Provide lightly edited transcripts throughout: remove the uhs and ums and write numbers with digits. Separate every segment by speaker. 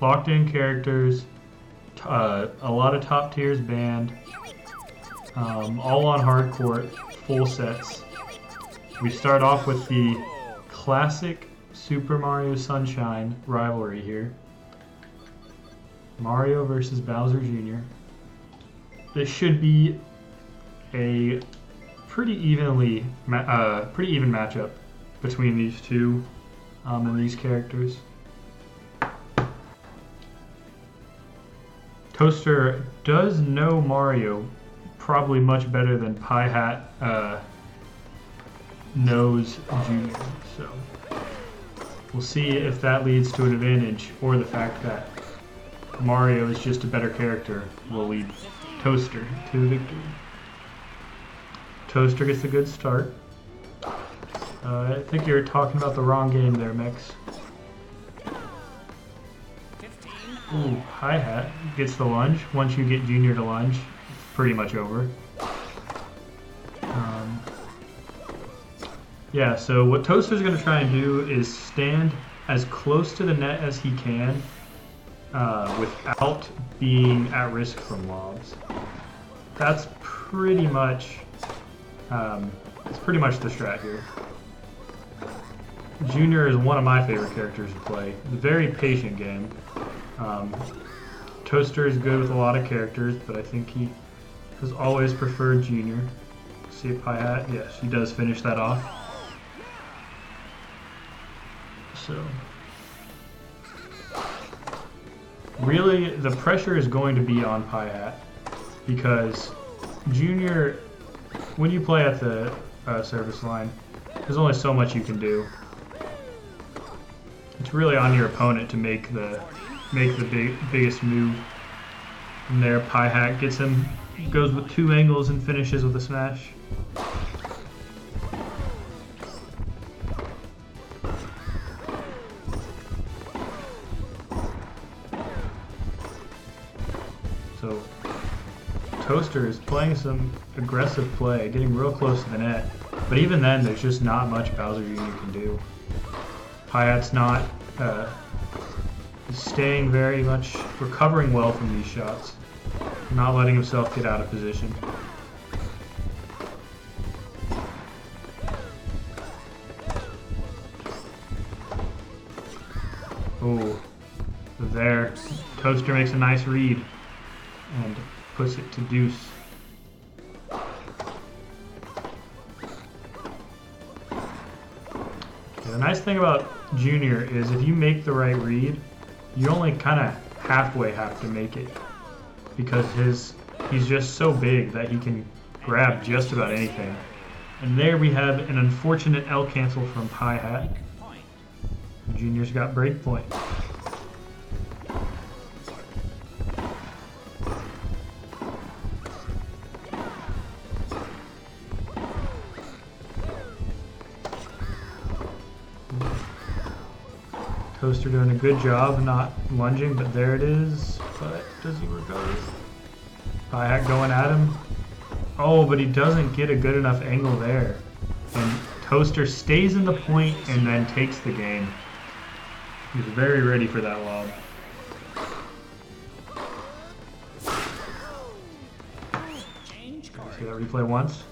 Speaker 1: locked in characters, a lot of top tiers banned, all on hardcourt, full sets. We start off with the classic Super Mario Sunshine rivalry here. Mario versus Bowser Jr. This should be a pretty even matchup between these two and these characters. Toaster does know Mario probably much better than Piehat knows Junior, so we'll see if that leads to an advantage or the fact that Mario is just a better character will lead Toaster to victory. Toaster gets a good start. I think you're talking about the wrong game there, Mix. Ooh, Piehat gets the lunge. Once you get Junior to lunge, it's pretty much over. Yeah, so what Toaster's going to try and do is stand as close to the net as he can without being at risk from lobs. That's pretty much the strat here. Junior is one of my favorite characters to play. It's a very patient game. Toaster is good with a lot of characters, but I think he has always preferred Junior. See if Piehat, yes, he does finish that off. So, really, the pressure is going to be on Piehat because Junior, when you play at the service line, there's only so much you can do. It's really on your opponent to make the biggest move. From there, Piehat gets him, goes with two angles and finishes with a smash. So Toaster is playing some aggressive play, getting real close to the net, but even then there's just not much Bowser Jr. can do. Piehat's not staying very much, recovering well from these shots, not letting himself get out of position. Oh, there, Toaster makes a nice read and puts it to deuce. The nice thing about Junior is if you make the right read, you only kind of halfway have to make it because he's just so big that he can grab just about anything. And there we have an unfortunate L cancel from Piehat. Junior's got break point. Toaster doing a good job not lunging, but there it is. But does he recover? Piehat going at him. Oh, but he doesn't get a good enough angle there. And Toaster stays in the point and then takes the game. He's very ready for that lob. See that replay once.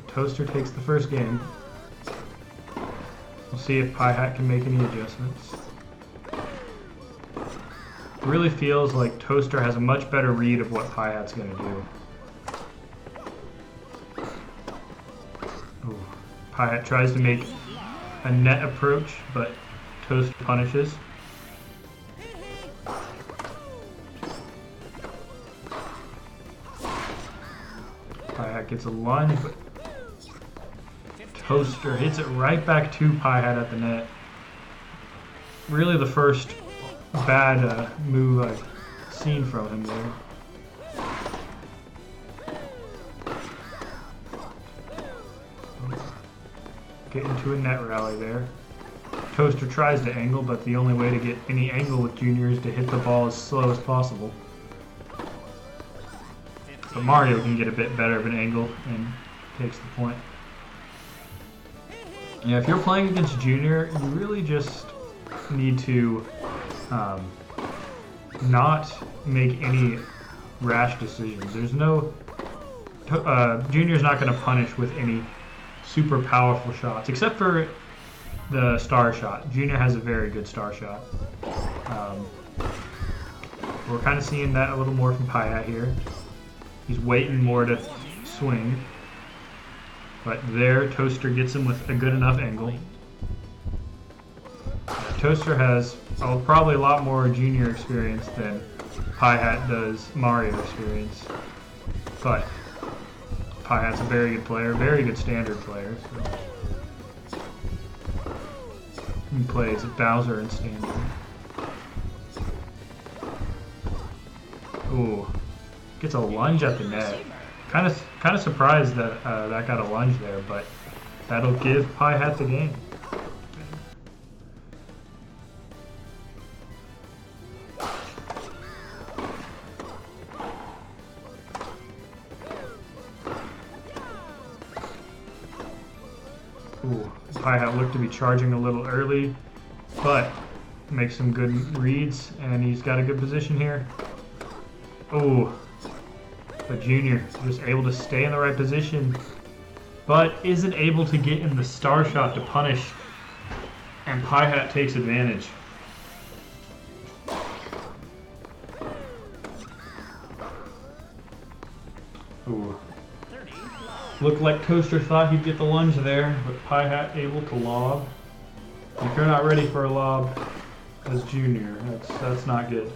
Speaker 1: Toaster takes the first game. We'll see if Piehat can make any adjustments. It really feels like Toaster has a much better read of what Piehat's going to do. Ooh. Piehat tries to make a net approach, but Toaster punishes. Piehat gets a lunge, but Toaster hits it right back to Piehat at the net. Really the first bad move I've seen from him there. Get into a net rally there. Toaster tries to angle, but the only way to get any angle with Junior is to hit the ball as slow as possible. But Mario can get a bit better of an angle and takes the point. Yeah, if you're playing against Junior, you really just need to not make any rash decisions. There's no Junior's not going to punish with any super powerful shots, except for the star shot. Junior has a very good star shot. We're kind of seeing that a little more from Piehat here. He's waiting more to swing. But there, Toaster gets him with a good enough angle. Toaster has probably a lot more Junior experience than Piehat does Mario experience. But Piehat's a very good player, very good standard player. So. He plays Bowser in standard. Ooh, gets a lunge at the net. Kind of surprised that that got a lunge there, but that'll give Piehat the game. Ooh, Piehat looked to be charging a little early, but makes some good reads, and he's got a good position here. Ooh. But Junior just able to stay in the right position, but isn't able to get in the star shot to punish, and Piehat takes advantage. Ooh. Looked like Toaster thought he'd get the lunge there, but Piehat able to lob. If you're not ready for a lob as Junior, that's not good.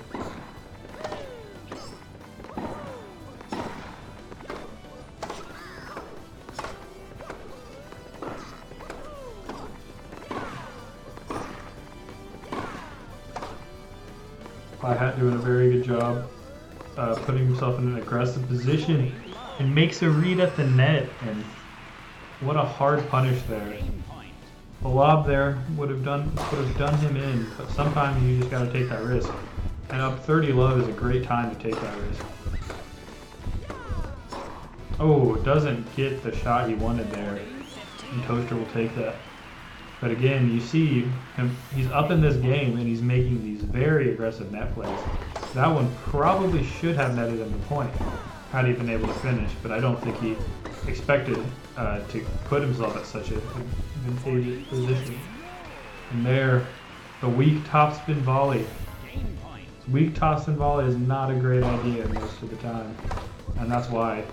Speaker 1: Piehat doing a very good job putting himself in an aggressive position and makes a read at the net, and what a hard punish there. A lob there would have done him in, but sometimes you just got to take that risk. And up 30 low is a great time to take that risk. Oh, doesn't get the shot he wanted there, and Toaster will take that. But again, you see him, he's up in this game and he's making these very aggressive net plays. That one probably should have netted him the point had he been able to finish, but I don't think he expected to put himself at such a advantageous position. And there, the weak topspin volley. Weak topspin volley is not a great idea most of the time, and that's why.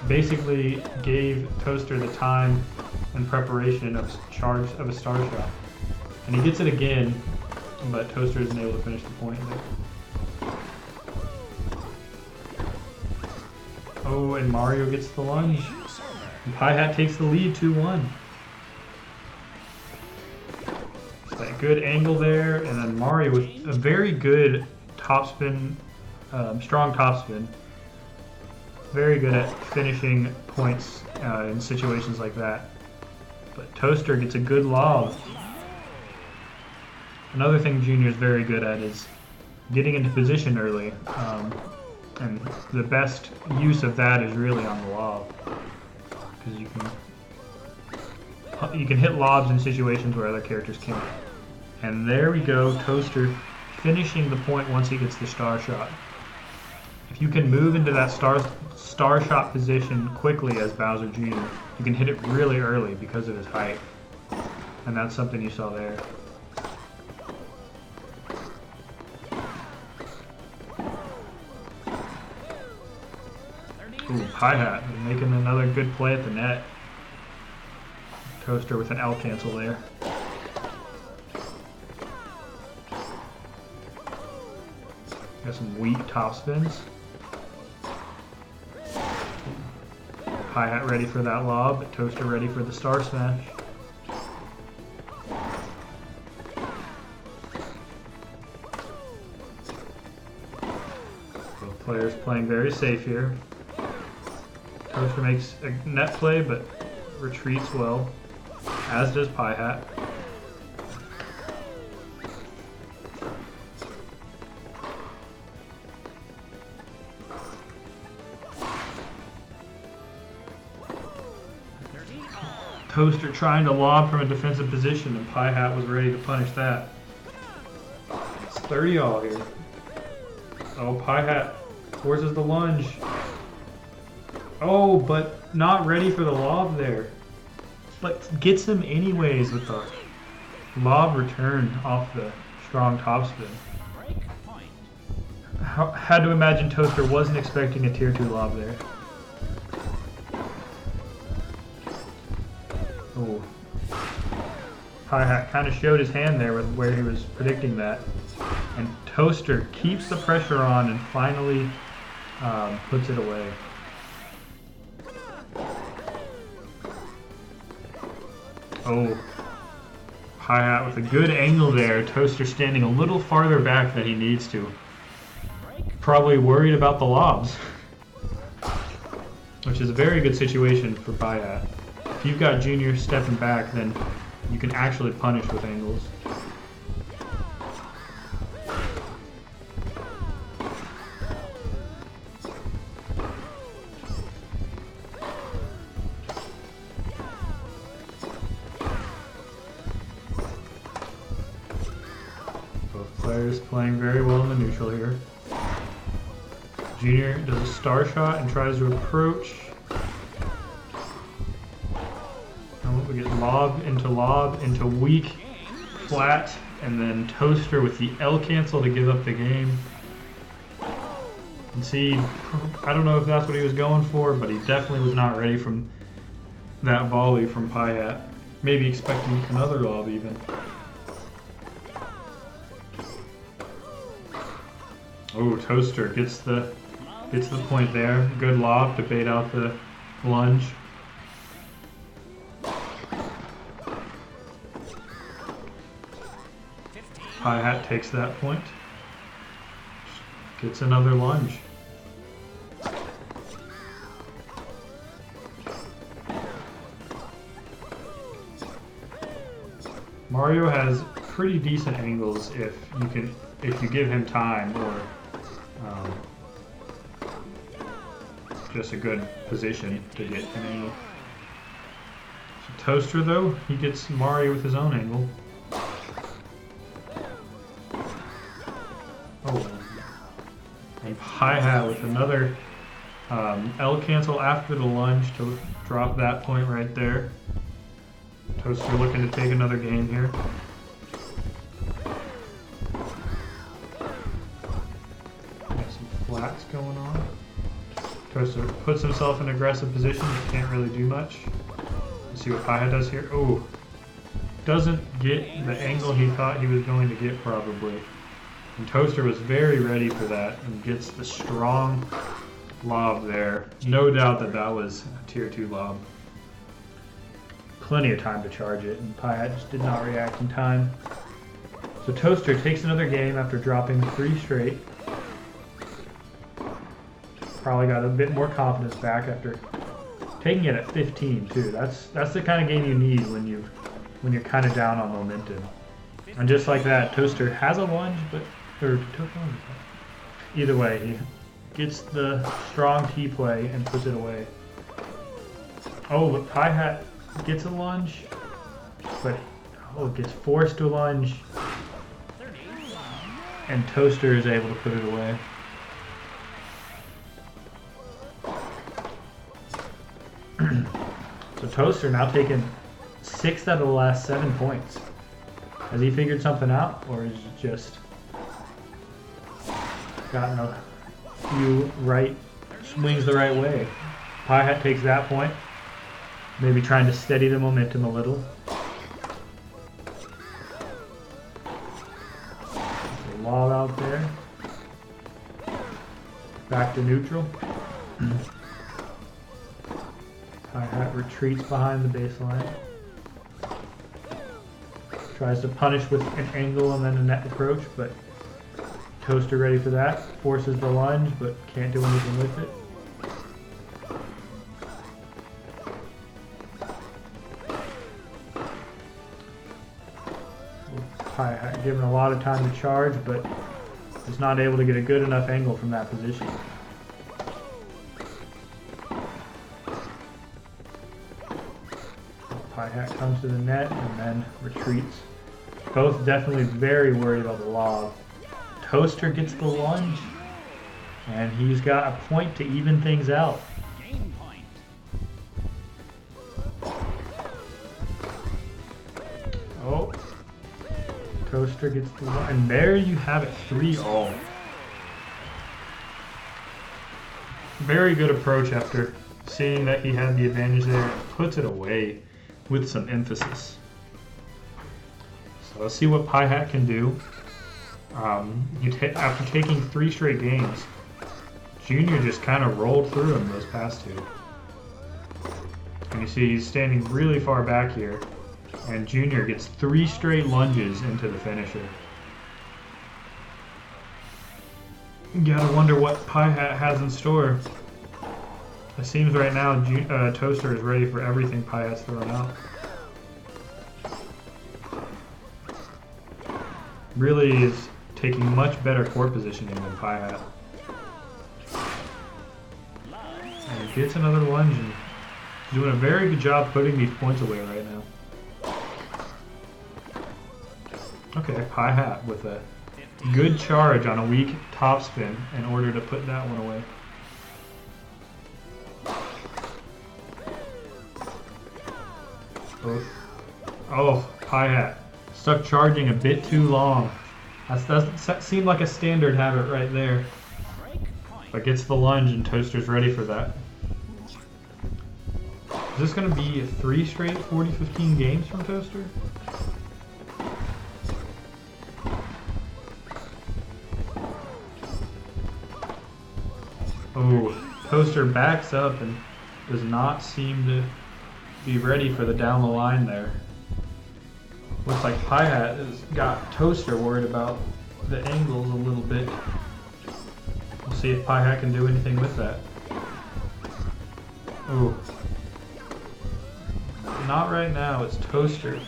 Speaker 1: Basically gave Toaster the time and preparation of a star shot. And he gets it again, but Toaster isn't able to finish the point there. Oh, and Mario gets the lunge. And Piehat takes the lead 2-1. Just that good angle there, and then Mario with a very good topspin, strong topspin. Very good at finishing points in situations like that. But Toaster gets a good lob. Another thing Junior's very good at is getting into position early. And the best use of that is really on the lob. Because you can hit lobs in situations where other characters can't. And there we go, Toaster finishing the point once he gets the star shot. If you can move into that star shot position quickly as Bowser Jr., you can hit it really early because of his height. And that's something you saw there. Ooh, Piehat making another good play at the net. Toaster with an L cancel there. Got some weak top spins. Piehat ready for that lob, but Toaster ready for the star smash. Both players playing very safe here. Toaster makes a net play, but retreats well, as does Piehat. Toaster trying to lob from a defensive position, and Piehat was ready to punish that. It's 30 all here. Oh, Piehat forces the lunge. Oh, but not ready for the lob there. But gets him anyways with the lob return off the strong topspin. Had to imagine Toaster wasn't expecting a tier 2 lob there. Oh. Piehat kind of showed his hand there with where he was predicting that. And Toaster keeps the pressure on and finally puts it away. Oh. Piehat with a good angle there. Toaster standing a little farther back than he needs to. Probably worried about the lobs. Which is a very good situation for Piehat. If you've got Junior stepping back, then you can actually punish with angles. Both players playing very well in the neutral here. Junior does a star shot and tries to approach. We get lob into weak, flat, and then Toaster with the L cancel to give up the game. And see, I don't know if that's what he was going for, but he definitely was not ready from that volley from Piehat. Maybe expecting another lob even. Oh, Toaster gets the point there. Good lob to bait out the lunge. Piehat takes that point. Gets another lunge. Mario has pretty decent angles if you give him time, or just a good position to get an angle. So Toaster though, he gets Mario with his own angle. Oh, and Piehat with another L cancel after the lunge to drop that point right there. Toaster looking to take another game here. Got some flats going on. Toaster puts himself in an aggressive position, but can't really do much. Let's see what Piehat does here. Oh, doesn't get the angle he thought he was going to get probably. And Toaster was very ready for that and gets the strong lob there. No doubt that that was a tier 2 lob. Plenty of time to charge it, and Piehat just did not react in time. So Toaster takes another game after dropping 3 straight. Probably got a bit more confidence back after taking it at 15 too. That's the kind of game you need when you're kind of down on momentum. And just like that, Toaster has a lunge, but either way, he gets the strong T play and puts it away. Oh, but Piehat gets a lunge, but gets forced to lunge, and Toaster is able to put it away. So Toaster now taking 6 out of the last 7 points. Has he figured something out, or is it just gotten a few right swings the right way? Piehat takes that point, maybe trying to steady the momentum a little. A lob out there. Back to neutral. Piehat retreats behind the baseline. Tries to punish with an angle and then a net approach, but Toaster ready for that. Forces the lunge, but can't do anything with it. Piehat given a lot of time to charge, but is not able to get a good enough angle from that position. Piehat comes to the net and then retreats. Both definitely very worried about the lob. Toaster gets the lunge, and he's got a point to even things out.
Speaker 2: Game point.
Speaker 1: Oh, Toaster gets the lunge, and there you have it, 3-all. Very good approach after seeing that he had the advantage there. Puts it away with some emphasis. So let's see what Piehat can do. After taking 3 straight games, Junior just kind of rolled through him those past 2. And you see he's standing really far back here, and Junior gets 3 straight lunges into the finisher. You gotta wonder what Piehat has in store. It seems right now Toaster is ready for everything Piehat's throwing out. Really is taking much better court positioning than Piehat. And he gets another lunge and he's doing a very good job putting these points away right now. Okay, Piehat with a good charge on a weak topspin in order to put that one away. Oh, Piehat stuck charging a bit too long. That seemed like a standard habit right there. But gets the lunge and Toaster's ready for that. Is this going to be 3 straight 40-15 games from Toaster? Oh, Toaster backs up and does not seem to be ready for the down the line there. Looks like Piehat has got Toaster worried about the angles a little bit. We'll see if Piehat can do anything with that. Oh. Not right now, it's Toaster.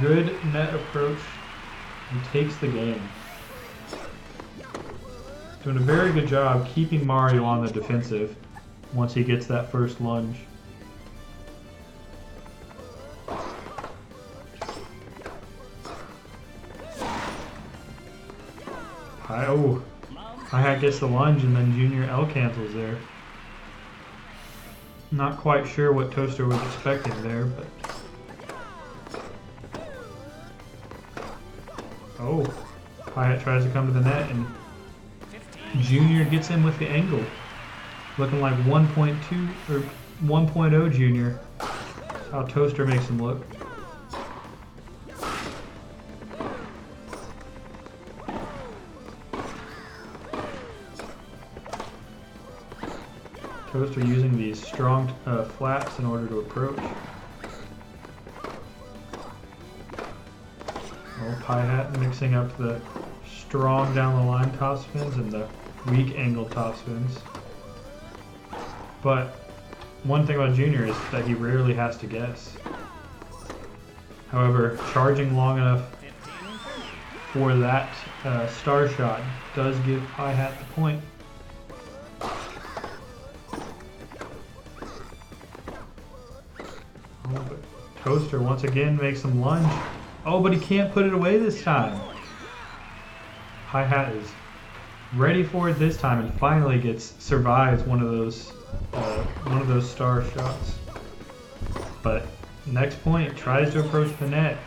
Speaker 1: Good net approach and takes the game. Doing a very good job keeping Mario on the defensive once he gets that first lunge. Piehat gets the lunge and then Junior L cancels there. Not quite sure what Toaster was expecting there, but... Oh, Piehat tries to come to the net and Junior gets in with the angle. Looking like 1.2 or 1.0 Junior. That's how Toaster makes him look. Toaster using these strong flaps in order to approach. Oh, Piehat mixing up the strong down the line topspins and the weak angle topspins. But one thing about Junior is that he rarely has to guess. However, charging long enough for that star shot does give Piehat the point. Oh, but Toaster once again makes him lunge. Oh, but he can't put it away this time. Piehat is ready for it this time and finally survives one of those star shots. But next point, tries to approach the net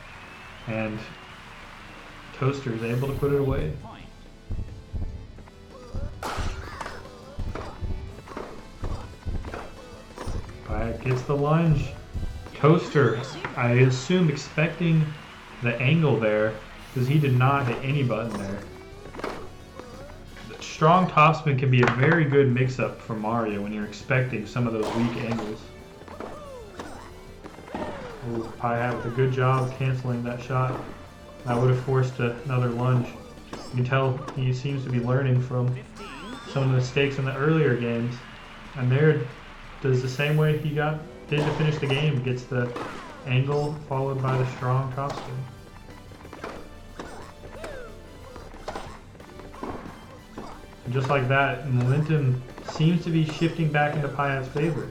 Speaker 1: and Toaster is able to put it away. Piehat gets the lunge. Toaster, I assume expecting the angle there because he did not hit any button there. Strong topspin can be a very good mix-up for Mario when you're expecting some of those weak angles. Ooh, Piehat with a good job canceling that shot. That would have forced another lunge. You can tell he seems to be learning from some of the mistakes in the earlier games. And there does the same way he did to finish the game. Gets the angle followed by the strong topspin. And just like that, momentum seems to be shifting back into Piehat's favor.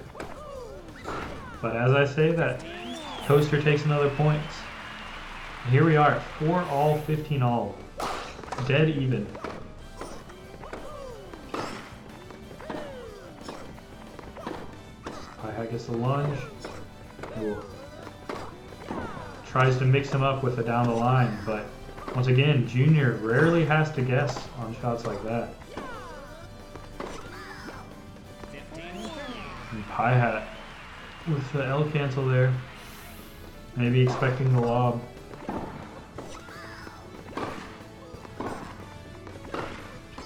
Speaker 1: But as I say that, Toaster takes another point. And here we are at 4 all, 15 all. Dead even. Piehat gets the lunge. Ooh. Tries to mix him up with a down the line, but once again, Junior rarely has to guess on shots like that. And Piehat with the L cancel there. Maybe expecting the lob.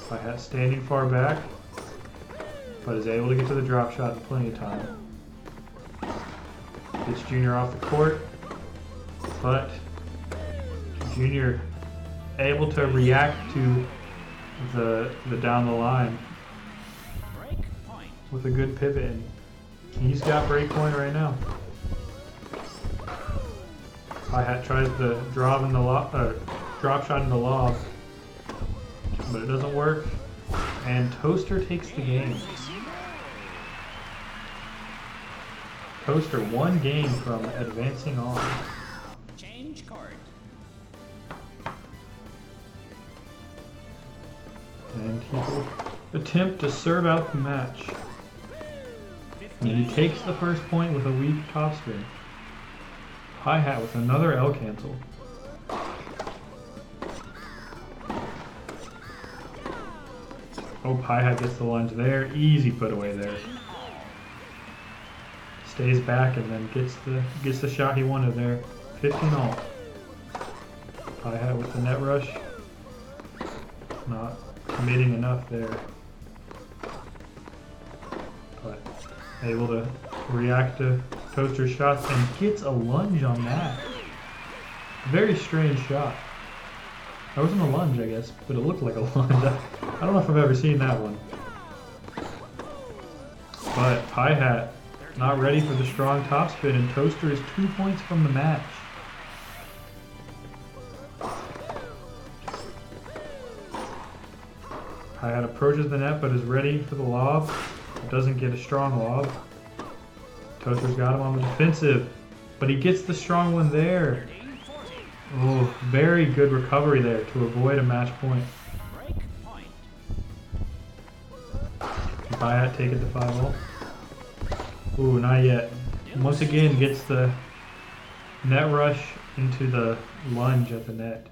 Speaker 1: Piehat standing far back, but is able to get to the drop shot in plenty of time. Gets Junior off the court, but Junior able to react to the down the line with a good pivot, and he's got break point right now. Piehat tries the drop shot in the lob, but it doesn't work, and Toaster takes the game. Toaster one game from advancing on.
Speaker 2: Change card.
Speaker 1: And he will attempt to serve out the match. And he takes the first point with a weak topspin. Piehat with another L cancel. Oh, Piehat gets the lunge there. Easy put away there. Stays back and then gets the shot he wanted there. 15 all. Piehat with the net rush. Not committing enough there. But able to react to Toaster's shots and gets a lunge on that. Very strange shot. That wasn't a lunge, I guess, but it looked like a lunge. I don't know if I've ever seen that one. But Piehat not ready for the strong topspin, and Toaster is 2 points from the match. Piehat approaches the net but is ready for the lob. Doesn't get a strong lob. Toaster's got him on the defensive, but he gets the strong one there. Oh, very good recovery there to avoid a match point. Piehat take it to 5-0. Ooh, not yet. Once again gets the net rush into the lunge at the net.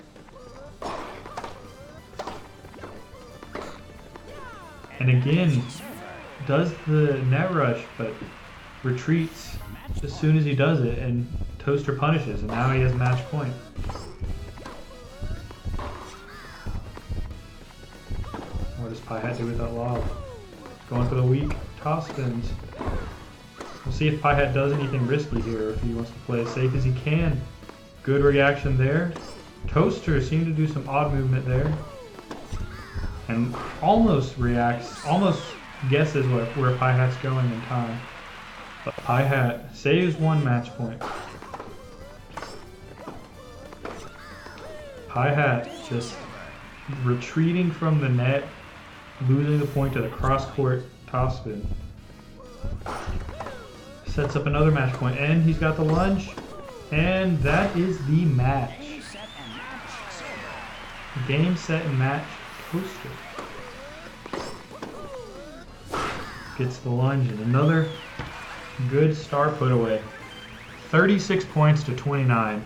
Speaker 1: And again, does the net rush, but retreats as soon as he does it, and Toaster punishes, and now he has match point. What does Piehat do with that lob? Going for the weak toss spins. We'll see if Piehat does anything risky here, or if he wants to play as safe as he can. Good reaction there. Toaster seemed to do some odd movement there. And almost reacts, almost guesses where Piehat's going in time. But Piehat saves one match point. Piehat just retreating from the net, losing the point to the cross-court topspin. Sets up another match point, and he's got the lunge, and that is the match. Game, set, and match. Toaster gets the lunge, and another good star put away. 36 points to 29.